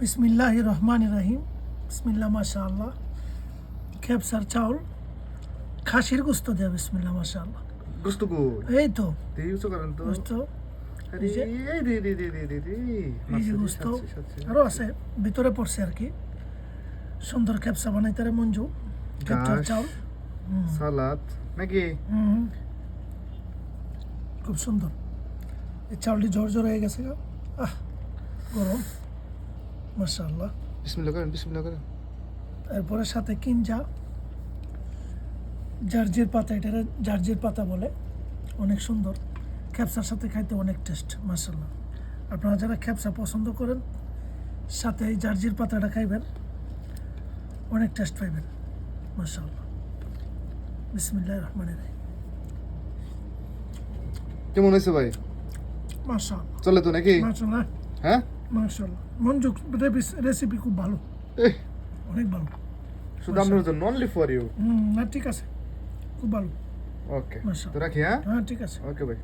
বিসমিল্লাহির রহমানির রহিম। বিসমিল্লাহ মাশাআল্লাহ। খেপসার চাউল খাসির গোস্ত দেয়া। বিসমিল্লাহ মাশাআল্লাহ। গোস্ত কই এই তো দেই উঁচু করেন তো গোস্ত, আরে এই দে এই যে গোস্ত আরও আছে ভিতরে পড়ছে আর কি। সুন্দর খেপসা বানাইতে মঞ্জু। খেপসার ঘাস, চাউল সালাদ নাকি হুম, খুব সুন্দর। এই চাউলটি ঝরঝর হয়ে গেছে গো। গরম মাশাআল্লাহ। বিসমিল্লাহ করেন এরপরে সাথে কিঞ্জা, জার্জির পাতা, এটা জার্জির পাতা বলে, অনেক সুন্দর। খেপসার সাথে খাইতে অনেক টেস্ট মাশাআল্লাহ। আপনারা যারা খেপসা পছন্দ করেন সাথে এই জার্জির পাতাটা খাইবেন, অনেক টেস্ট পাইবেন মাশাআল্লাহ। বিসমিল্লাহির রহমানির রহিম। কেমন হয়েছে ভাই? মাশাআল্লাহ চলে তো নাকি? মাশাআল্লাহ হ্যাঁ মাশাআল্লাহ। মঞ্জুক রেসিপি খুব ভালো, অনেক ভালো। শুধু আপনার জন্য অনলি ফর ইউ। না ঠিক আছে, খুব ভালো ওকে তো মাশাআল্লাহ। রাখি। হ্যাঁ হ্যাঁ ঠিক আছে। ওকে ভাই।